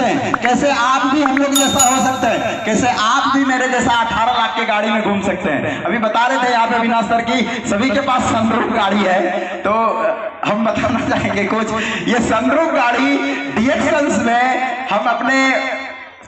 सकते हैं, कैसे आप भी हम लोग जैसा हो सकते हैं, कैसे आप भी मेरे जैसा 18 लाख की गाड़ी में घूम सकते हैं। अभी बता रहे थे यहाँ पे अविनाश सर की सभी के पास सनरूफ गाड़ी है, तो हम बताना चाहेंगे कुछ। ये सनरूफ गाड़ी डीएक्सएल्स में हम अपने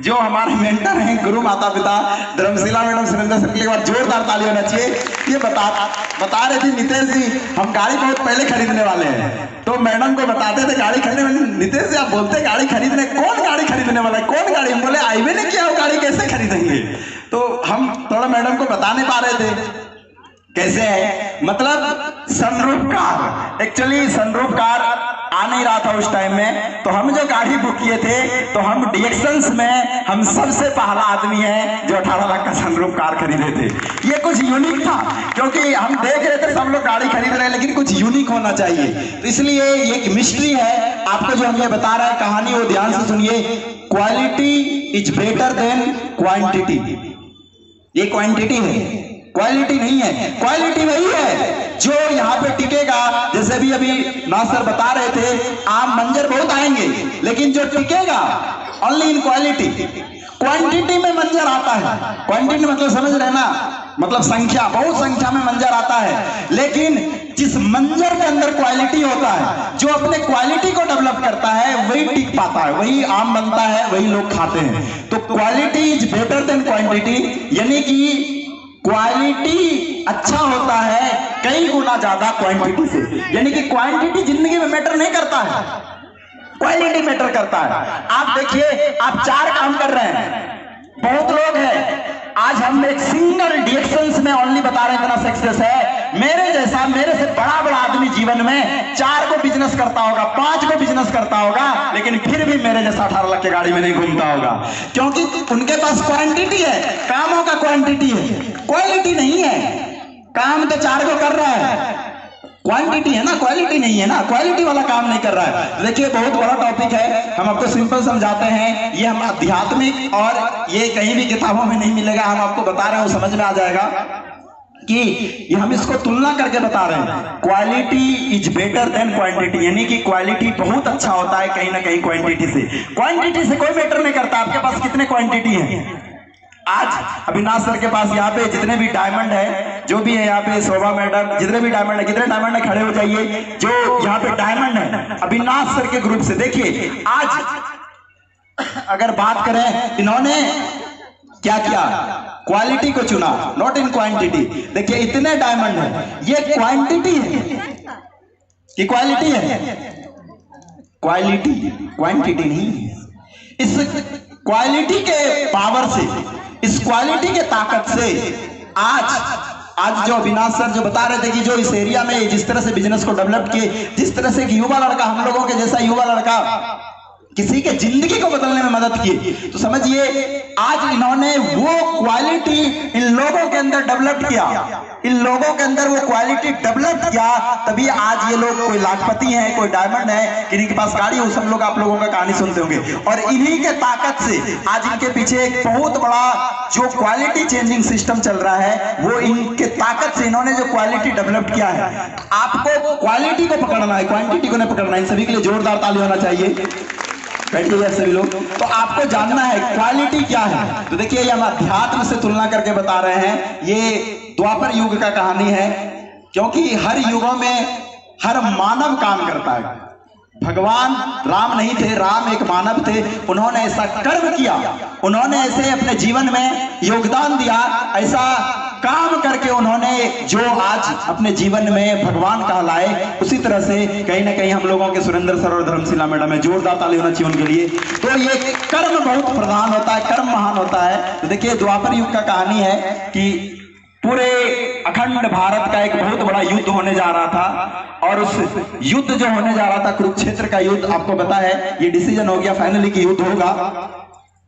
जो हमारे मेंटर हैं गुरु माता पिता धर्मशिला मैडम सुरेंद्र सर के बाद जोरदार ताली होना चाहिए। ये बता रहे थे नितेश जी हम गाड़ी बहुत पहले खरीदने वाले हैं, तो मैडम को बताते थे गाड़ी खरीदने वाले। नितेश जी आप बोलते गाड़ी खरीदने, कौन गाड़ी खरीदने वाला है, कौन गाड़ी? हम बोले आईवे ने किया, गाड़ी कैसे खरीदेंगे? तो हम थोड़ा मैडम को बता नहीं पा रहे थे कैसे है, मतलब sunroof car. Actually sunroof car आ नहीं रहा था उस टाइम में, तो हम जो गाड़ी बुक किए थे तो हम डीएक्सएल्स में हम सबसे पहला आदमी है जो 18 लाख का सनरूफ कार खरीदे थे। ये कुछ यूनिक था, क्योंकि हम देख रहे थे सब लोग गाड़ी खरीद रहे हैं, लेकिन कुछ यूनिक होना चाहिए। तो इसलिए ये एक मिस्ट्री है आपको जो हम ये बता रहे हैं कहानी, वो ध्यान से सुनिए। Quality is better than quantity. ये क्वांटिटी है, क्वालिटी नहीं है। क्वालिटी वही है जो यहाँ पे टिकेगा। जैसे भी अभी नासर बता रहे थे, आम मंजर बहुत आएंगे, लेकिन जो टिकेगा ओनली इन क्वालिटी। क्वांटिटी में मंजर आता है, क्वांटिटी मतलब समझ रहे ना, मतलब संख्या, बहुत संख्या में मंजर आता है, लेकिन जिस मंजर के अंदर क्वालिटी होता है, जो अपने क्वालिटी को डेवलप करता है, वही टिक पाता है, वही आम बनता है, वही लोग खाते हैं। तो quality is better than quantity, यानी कि क्वालिटी अच्छा होता है कई गुना ज्यादा क्वांटिटी से। यानी कि क्वांटिटी जिंदगी में मैटर नहीं करता है, क्वालिटी मैटर करता है। आप देखिए, आप 4 काम कर रहे हैं, बहुत लोग हैं, आज हम एक सिंगल डीएक्सएल्स में ओनली बता रहे हैं इतना सक्सेस है। मेरे जैसा, मेरे से बड़ा बड़ा आदमी जीवन में 4 को बिजनेस करता होगा, 5 को बिजनेस करता होगा, लेकिन फिर भी मेरे जैसा 18 लाख की गाड़ी में नहीं घूमता होगा, क्योंकि उनके पास क्वांटिटी है, कामों का क्वांटिटी है, क्वालिटी नहीं है। काम तो 4 को कर रहा है, क्वांटिटी है ना, क्वालिटी नहीं है ना, क्वालिटी वाला काम नहीं कर रहा है। देखिए बहुत बड़ा टॉपिक है, हम आपको सिंपल समझाते हैं। ये हम आध्यात्मिक और ये कहीं भी किताबों में नहीं मिलेगा, हम आपको बता रहे हैं, वो समझ में आ जाएगा कि ये हम इसको तुलना करके बता रहे हैं। Quality is better than quantity, यानी कि क्वालिटी बहुत अच्छा होता है कहीं ना कहीं क्वांटिटी से। क्वांटिटी से कोई मैटर नहीं करता आपके पास कितने क्वांटिटी है। आज अविनाश सर के पास यहाँ पे जितने भी डायमंड है, जो भी है यहाँ पे शोभा मैडम, जितने भी डायमंड है, कितने डायमंड है खड़े हो जाइए, जो यहाँ पे डायमंड है अविनाश सर के ग्रुप से। देखिए आज अगर बात करें, इन्होंने क्या किया, क्वालिटी को चुना, नॉट इन क्वांटिटी। देखिए इतने डायमंड है, ये क्वांटिटी है कि क्वालिटी है? क्वालिटी, क्वांटिटी नहीं है। इस क्वालिटी के पावर से, इस क्वालिटी के ताकत से आज जो अविनाश सर जो बता रहे थे कि जो इस एरिया में जिस तरह से बिजनेस को डेवलप किए, जिस तरह से एक युवा लड़का, हम लोगों के जैसा युवा लड़का किसी के जिंदगी को बदलने में मदद की, तो समझिए आज इन्होंने वो क्वालिटी इन लोगों के अंदर डेवलप किया, इन लोगों के अंदर वो क्वालिटी डेवलप किया, तभी आज ये लोग कोई लाखपति हैं, कोई डायमंड है, किन्हीं के पास गाड़ी हो, सब लोग आप लोगों का कहानी सुनते होंगे। और इन्हीं के ताकत से आज इनके पीछे एक बहुत बड़ा जो क्वालिटी चेंजिंग सिस्टम चल रहा है, वो इनके ताकत से, इन्होंने जो क्वालिटी डेवलप किया है। आपको क्वालिटी को पकड़ना है, क्वांटिटी को नहीं पकड़ना है। इन सभी के लिए जोरदार ताली होना चाहिए। बैठिए सभी लोग। तो आपको जानना है क्वालिटी क्या है। तो देखिए ये हम अध्यात्म से तुलना करके बता रहे हैं, ये द्वापर युग का कहानी है, क्योंकि हर युगों में हर मानव काम करता है। भगवान राम नहीं थे, राम एक मानव थे, उन्होंने ऐसा कर्म किया, उन्होंने ऐसे अपने जीवन में योगदान दिया, ऐसा काम करके उन्होंने जो आज अपने जीवन में भगवान कहलाए। उसी तरह से कहीं ना कहीं हम लोगों के सुरेंद्र सर और धर्मशिला मैडम है, जोरदार ताली होना चाहिए उनके लिए। तो ये कर्म बहुत प्रधान होता है, कर्म महान होता है। तो देखिए द्वापर युग का कहानी है कि पूरे अखंड भारत का एक बहुत बड़ा युद्ध होने जा रहा था, और उस युद्ध जो होने जा रहा था, कुरुक्षेत्र का युद्ध, आपको पता है ये डिसीजन हो गया फाइनली कि युद्ध होगा।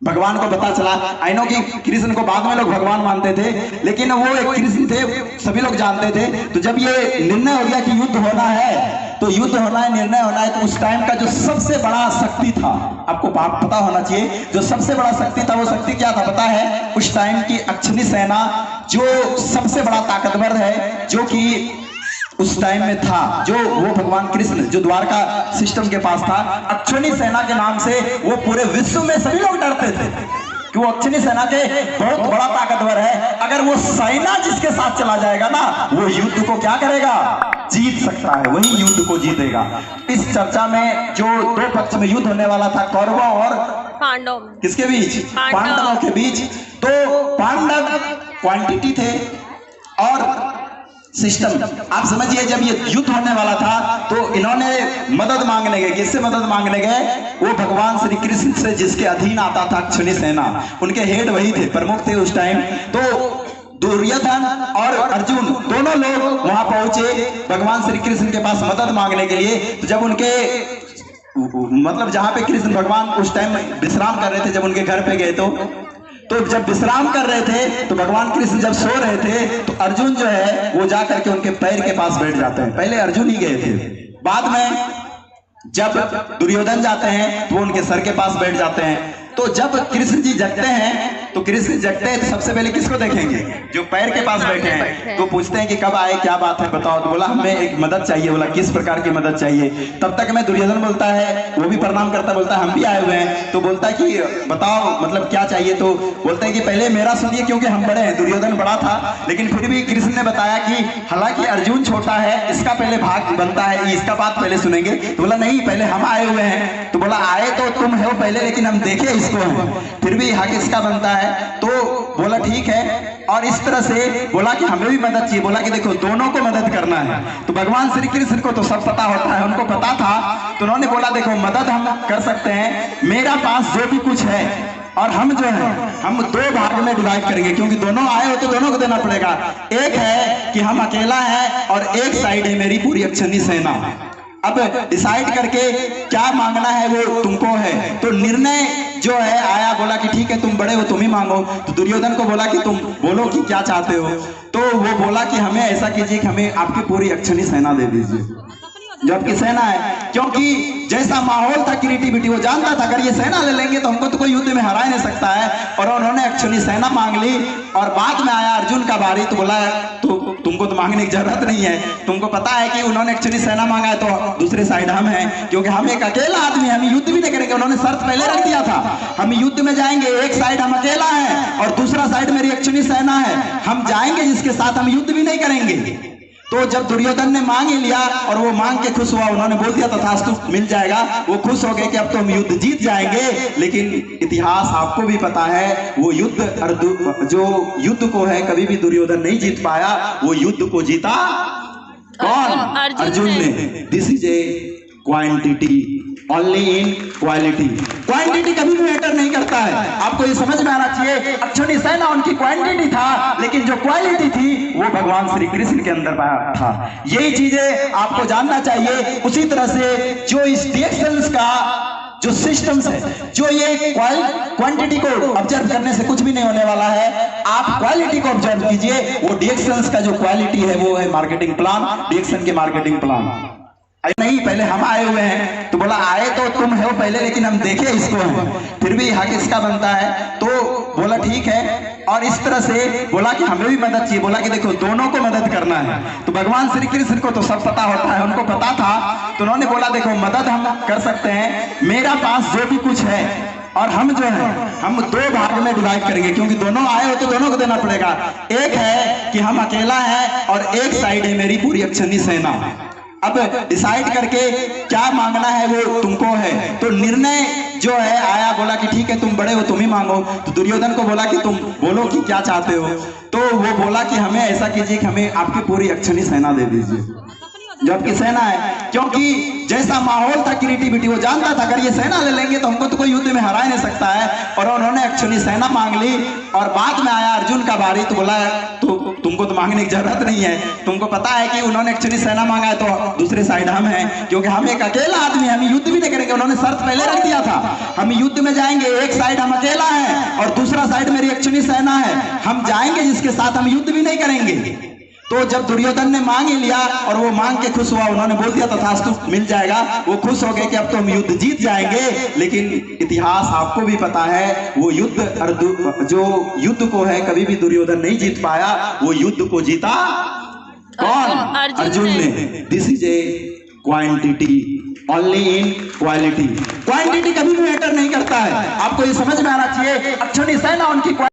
भगवान को पता चला, आई नो कि कृष्ण को बाद में लोग भगवान मानते थे, लेकिन वो एक कृष्ण थे, सभी लोग जानते थे। तो जब ये निर्णय हो गया कि युद्ध होना है, तो युद्ध होना है, निर्णय होना है, तो उस टाइम का जो सबसे बड़ा शक्ति था, आपको बात पता होना चाहिए, जो सबसे बड़ा शक्ति था, वो शक्ति क्या था पता है? उस टाइम की अक्षनी सेना, जो सबसे बड़ा ताकतवर है, जो कि उस टाइम में था, जो वो भगवान कृष्ण जो द्वारका सिस्टम के पास था, अक्षुणी सेना के नाम से वो पूरे विश्व में सभी लोग डरते थे कि वो अक्षुणी सेना के बहुत बड़ा ताकतवर है। अगर वो सेना जिसके साथ चला जाएगा ना, वो युद्ध को क्या करेगा, जीत सकता है, वही युद्ध को जीतेगा। इस चर्चा में जो दो पक्ष में युद्ध होने वाला था, कौरवों और पांडव, किसके बीच, पांडवों के बीच। तो पांडव क्वांटिटी थे और सिस्टम। आप समझिए, जब ये युद्ध होने वाला था तो इन्होंने मदद मांगने गए। किससे मदद मांगने गए, वो भगवान श्री कृष्ण से, जिसके अधीन आता था अक्षुणी सेना, उनके हेड वही थे, प्रमुख थे उस टाइम। तो दुर्योधन और अर्जुन दोनों लोग वहां पहुंचे भगवान श्री कृष्ण के पास मदद मांगने के लिए। तो जब उनके मतलब जहां पे कृष्ण भगवान उस टाइम विश्राम कर रहे थे, जब उनके घर पे गए तो जब विश्राम कर रहे थे तो भगवान कृष्ण जब सो रहे थे तो अर्जुन जो है वो जाकर के उनके पैर के पास बैठ जाते हैं। पहले अर्जुन ही गए थे, बाद में जब दुर्योधन जाते हैं तो वो उनके सर के पास बैठ जाते हैं। तो जब कृष्ण जी जगते हैं तो कृष्ण जगते हैं तो सबसे पहले किसको देखेंगे, जो पैर के पास बैठे हैं। तो पूछते हैं कि कब आए, क्या बात है बताओ। तो बोला हमें एक मदद चाहिए। बोला किस प्रकार की मदद चाहिए। तब तक में दुर्योधन बोलता है, वो भी प्रणाम करता, बोलता है हम भी आए हुए हैं। तो बोलता है कि बताओ मतलब क्या चाहिए। तो बोलते हैं कि पहले मेरा सुनिए, क्योंकि हम बड़े हैं। दुर्योधन बड़ा था, लेकिन फिर भी कृष्ण ने बताया कि हालांकि अर्जुन छोटा है, इसका पहले भाग बनता है, इसका बात पहले सुनेंगे। तो बोला नहीं, पहले हम आए हुए हैं। तो बोला आए तो तुम हो पहले, लेकिन हम देखे इसको हैं, फिर भी हक इसका बनता है। तो बोला ठीक है। और इस तरह से बोला कि हमें भी मदद चाहिए। बोला कि देखो दोनों को मदद करना है। तो भगवान श्री कृष्ण को तो सब पता होता है, उनको पता था। तो उन्होंने बोला देखो मदद हम कर सकते हैं, मेरा पास जो भी कुछ है और हम जो है हम दो भाग में डिवाइड करेंगे, क्योंकि दोनों आए हो तो दोनों को देना पड़ेगा। एक है कि हम अकेला है और एक साइड है मेरी पूरी अक्षुणी सेना। अब डिसाइड करके क्या मांगना है वो तुमको है। तो निर्णय जो है आया, बोला कि ठीक है तुम बड़े हो, तुम ही मांगो। तो दुर्योधन को बोला कि तुम बोलो कि क्या चाहते हो। तो वो बोला कि हमें ऐसा कीजिए कि हमें आपकी पूरी अक्षुणी सेना दे दीजिए, जो आपकी सेना है। क्योंकि जैसा माहौल था क्रिएटिविटी, वो जानता था अगर ये सेना ले लेंगे तो हमको तो कोई युद्ध में हरा ही नहीं सकता है। और उन्होंने अक्षुणी सेना मांग ली। और बाद में आया अर्जुन का बारी। तो बोला तो तुमको तो मांगने की जरूरत नहीं है, तुमको पता है कि उन्होंने अक्षुणी सेना मांगा है तो दूसरे साइड हम हैं, क्योंकि हम एक अकेला आदमी, हम युद्ध भी नहीं करेंगे। उन्होंने शर्त पहले रख दिया था, हम युद्ध में जाएंगे, एक साइड हम अकेला है और दूसरा साइड मेरी अक्षुणी सेना है, हम जाएंगे जिसके साथ हम युद्ध भी नहीं करेंगे। तो जब दुर्योधन ने मांग ही लिया और वो मांग के खुश हुआ, उन्होंने बोल दिया तथास्तु मिल जाएगा, वो खुश हो गए कि अब तो हम युद्ध जीत जाएंगे। लेकिन इतिहास आपको भी पता है, वो युद्ध जो युद्ध को है कभी भी दुर्योधन नहीं जीत पाया, वो युद्ध को जीता कौन, अर्जुन ने। This is a quantity only in quality. Quantity कभी भी मैटर नहीं करता है, आपको ये समझ में आना चाहिए। अक्षुणी सेना उनकी क्वांटिटी था, लेकिन जो क्वालिटी थी वो भगवान श्री कृष्ण के अंदर था। यही चीजें आपको जानना चाहिए। उसी तरह से जो इस डिएक्शंस का जो सिस्टम्स है, जो ये क्वांटिटी को ऑब्जर्व करने से कुछ भी नहीं होने वाला है, आप क्वालिटी को ऑब्जर्व कीजिए। वो डिएक्शंस का जो क्वालिटी है वो है मार्केटिंग प्लान, डिएक्शन के मार्केटिंग प्लान। नहीं, पहले हम आए हुए हैं। तो बोला आए तो तुम हो पहले, लेकिन हम देखे इसको हैं, फिर भी हक इसका बनता है। तो बोला ठीक है। और इस तरह से बोला कि हमें भी मदद चाहिए। बोला कि देखो दोनों को मदद करना है। तो भगवान श्री कृष्ण को तो सब पता होता है, उनको पता था। तो उन्होंने बोला देखो मदद हम कर सकते हैं, मेरा पास जो भी कुछ है और हम जो है हम दो भाग में डिवाइड करेंगे, क्योंकि दोनों आए हो तो दोनों को देना पड़ेगा। एक है कि हम अकेला है और एक साइड है मेरी पूरी अक्षुणी सेना। अब डिसाइड करके क्या मांगना है वो तुमको है। तो निर्णय जो है आया, बोला कि ठीक है तुम बड़े हो, तुम ही मांगो। तो दुर्योधन को बोला कि तुम बोलो कि क्या चाहते हो। तो वो बोला कि हमें ऐसा कीजिए कि हमें आपकी पूरी अक्षुणी सेना दे दीजिए, जो आपकी सेना है। क्योंकि जैसा माहौल था क्रिएटिविटी, वो जानता था अगर ये सेना ले लेंगे तो हमको तो कोई युद्ध में हरा ही नहीं सकता है। और उन्होंने अक्षुणी सेना मांग ली। और बाद में आया अर्जुन का बारी। तो बोला तो तुमको तो मांगने की जरूरत नहीं है, तुमको पता है कि उन्होंने अक्षुणी सेना मांगा है तो दूसरे साइड हम हैं, क्योंकि हम एक अकेला आदमी, हम युद्ध भी नहीं करेंगे। उन्होंने शर्त पहले रख दिया था, हम युद्ध में जाएंगे, एक साइड हम अकेला है और दूसरा साइड मेरी अक्षुणी सेना है, हम जाएंगे जिसके साथ हम युद्ध भी नहीं करेंगे। तो जब दुर्योधन ने मांग ही लिया और वो मांग के खुश हुआ, उन्होंने बोल दिया तथास्तु मिल जाएगा, वो खुश हो गए कि अब तो हम युद्ध जीत जाएंगे। लेकिन इतिहास आपको भी पता है, वो युद्ध जो युद्ध को है कभी भी दुर्योधन नहीं जीत पाया, वो युद्ध को जीता कौन? अर्जुन ने। This is a quantity only in quality. Quantity कभी भी मैटर नहीं करता है, आपको ये समझ में आना चाहिए। अच्छा नहीं है ना उनकी